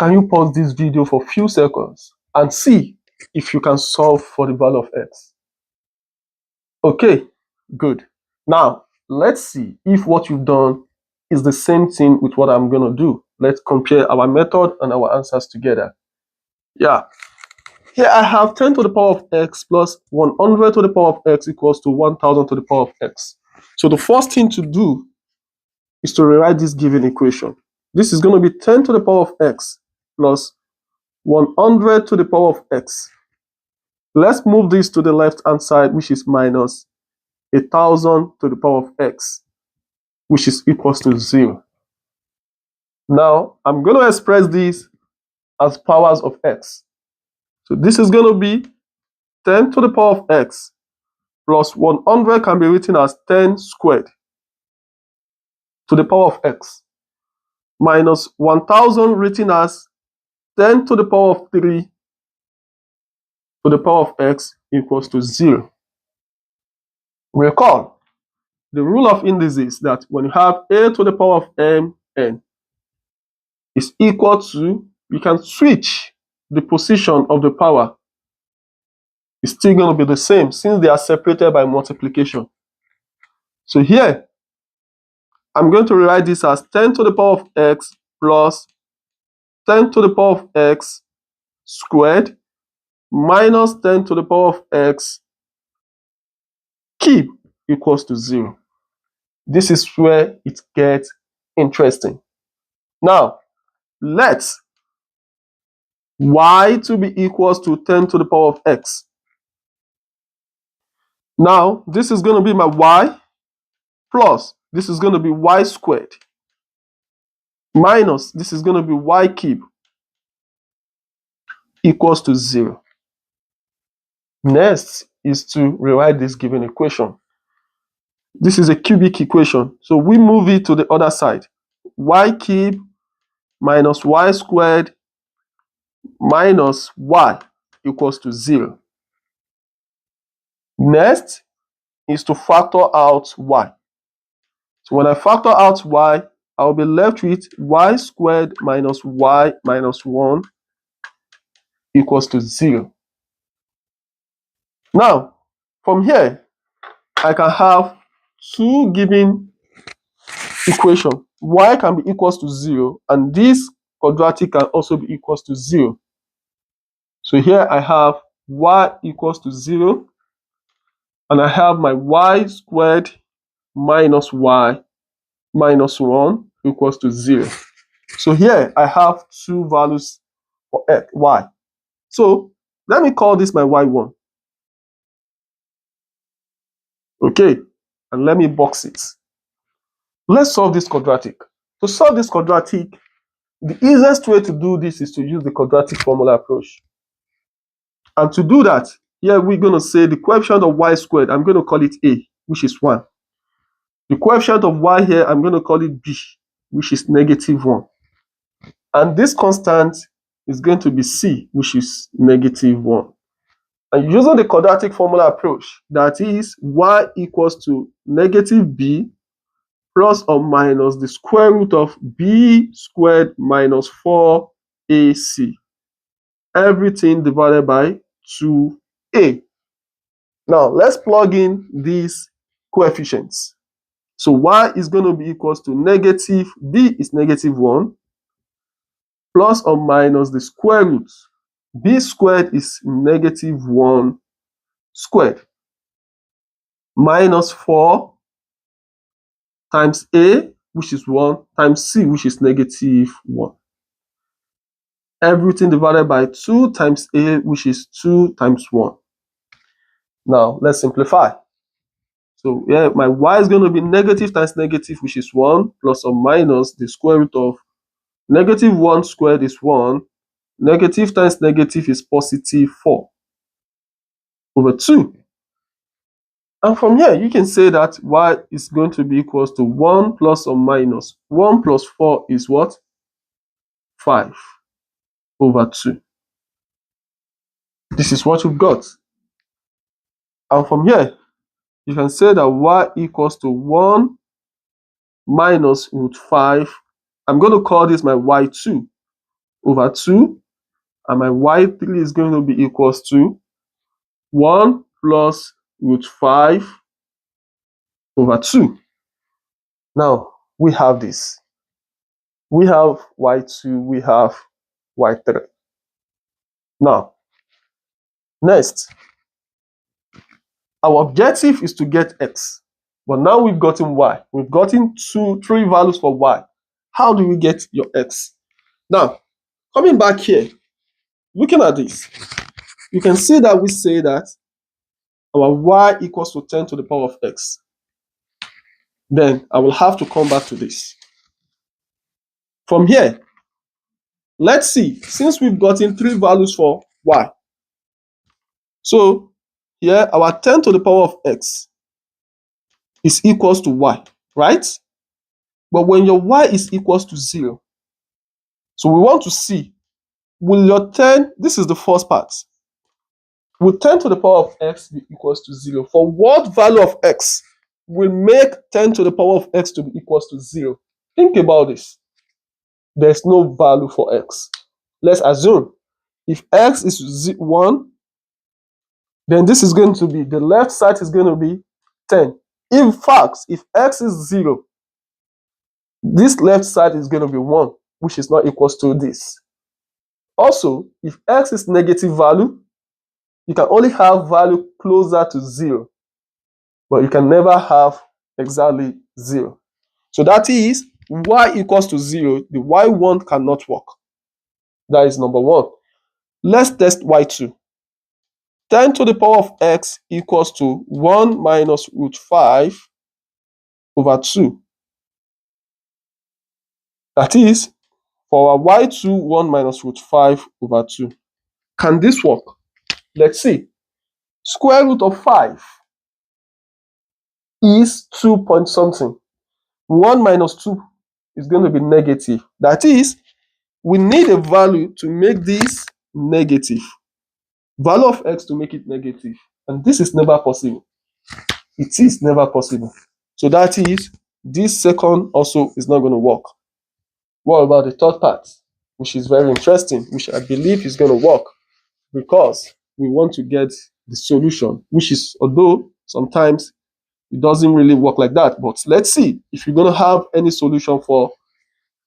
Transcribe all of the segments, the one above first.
can you pause this video for a few seconds and see if you can solve for the value of x? Okay, good. Now, let's see if what you've done is the same thing with what I'm going to do. Let's compare our method and our answers together. Yeah. Here I have 10 to the power of x plus 100 to the power of x equals to 1000 to the power of x. So the first thing to do is to rewrite this given equation. This is going to be 10 to the power of x plus 100 to the power of x. Let's move this to the left hand side, which is minus 1000 to the power of x, which is equals to 0. Now, I'm going to express this as powers of x. So this is going to be 10 to the power of x plus 100 can be written as 10 squared to the power of x minus 1000 written as 10 to the power of 3 to the power of x equals to 0. Recall, the rule of indices that when you have a to the power of n is equal to, you can switch the position of the power. It's still going to be the same since they are separated by multiplication. So here, I'm going to rewrite this as 10 to the power of x plus 10 to the power of x squared minus 10 to the power of x cube equals to 0. This is where it gets interesting. Now, let y to be equals to 10 to the power of x. Now, this is going to be my y plus this is going to be y squared minus this is going to be y cube equals to 0. Next is to rewrite this given equation. This is a cubic equation, so we move it to the other side. Y cube minus y squared minus y equals to 0. Next is to factor out y. So when I factor out y, I'll be left with y squared minus y minus 1 equals to 0. Now, from here, I can have two given equations. Y can be equals to 0, and this quadratic can also be equals to 0. So here I have y equals to 0, and I have my y squared minus y minus 1 equals to 0. So here I have two values for x, y. So let me call this my y1. Okay, and let me box it. Let's solve this quadratic. To solve this quadratic, the easiest way to do this is to use the quadratic formula approach. And to do that, here we're going to say the coefficient of y squared, I'm going to call it a, which is 1. The coefficient of y here, I'm going to call it b, which is negative 1. And this constant is going to be c, which is negative 1. And using the quadratic formula approach, that is y equals to negative b plus or minus the square root of b squared minus 4ac. Everything divided by 2a. Now, let's plug in these coefficients. So y is going to be equals to negative, b is negative 1, plus or minus the square root. B squared is negative 1 squared minus 4 times a, which is 1, times c, which is negative 1. Everything divided by 2 times a, which is 2 times 1. Now, let's simplify. So yeah, my y is going to be negative times negative, which is 1, plus or minus the square root of negative 1 squared is 1. Negative times negative is positive 4 over 2. And from here, you can say that y is going to be equals to 1 plus or minus 1 plus 4 is what? 5 over 2. This is what you've got. And from here, you can say that y equals to 1 minus root 5. I'm going to call this my y2. over 2, and my y3 is going to be equals to 1 plus root 5 over 2. Now, we have this. We have y2, we have y3. Now, next, our objective is to get x. But now we've gotten y. We've gotten 3 values for y. How do we get your x? Now, coming back here, looking at this, you can see that we say that our y equals to 10 to the power of x. Then I will have to come back to this. From here, let's see, since we've gotten 3 values for y, so here our 10 to the power of x is equals to y, right? But when your y is equals to 0, so we want to see, will your 10, this is the first part, will 10 to the power of x be equals to 0? For what value of x will make 10 to the power of x to be equals to 0? Think about this. There's no value for x. Let's assume if x is 1, then this is going to be, the left side is going to be 10. In fact, if x is 0, this left side is going to be 1, which is not equals to this. Also, if x is negative value, you can only have value closer to 0, but you can never have exactly 0. So that is y equals to 0, the y1 cannot work. That is number 1. Let's test y2. 10 to the power of x equals to 1 minus root 5 over 2. That is, for our y2, 1 minus root 5 over 2. Can this work? Let's see. Square root of 5 is 2 point something. 1 minus 2 is going to be negative. That is, we need a value to make this negative. Value of x to make it negative. And this is never possible. It is never possible. So that is, this second also is not going to work. What about the third part, which is very interesting, which I believe is going to work, because we want to get the solution, which is, although sometimes it doesn't really work like that, but let's see if you're going to have any solution for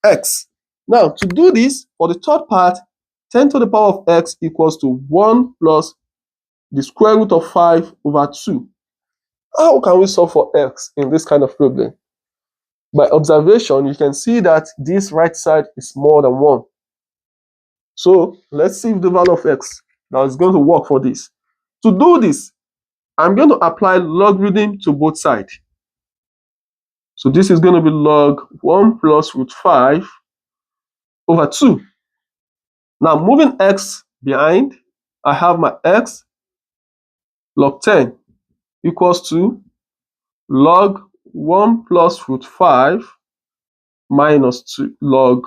x. Now, to do this, for the third part, 10 to the power of x equals to 1 plus the square root of 5 over 2. How can we solve for x in this kind of problem? By observation, you can see that this right side is more than 1. So let's see if the value of x now is going to work for this. To do this, I'm going to apply logarithm to both sides. So this is going to be log 1 plus root 5 over 2. Now moving x behind, I have my x log 10 equals to log 1 plus root 5 minus 2 log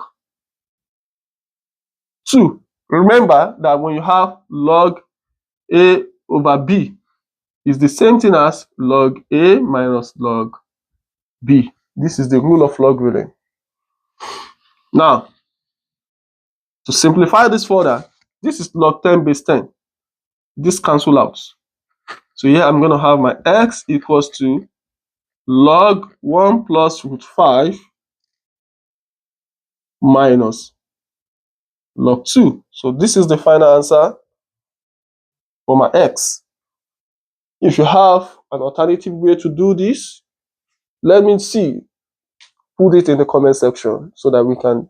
2. Remember that when you have log a over b, is the same thing as log a minus log b. This is the rule of logarithm. Now, to simplify this further, this is log 10 base 10. This cancel out. So here I'm going to have my x equals to log 1 plus root 5 minus log 2. So this is the final answer for my x. If you have an alternative way to do this, let me see. Put it in the comment section so that we can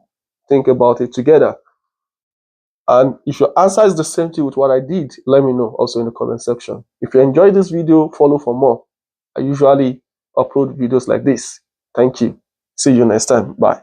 think about it together. And if your answer is the same thing with what I did, let me know also in the comment section. If you enjoyed this video, follow for more. I usually upload videos like this. Thank you. See you next time. Bye.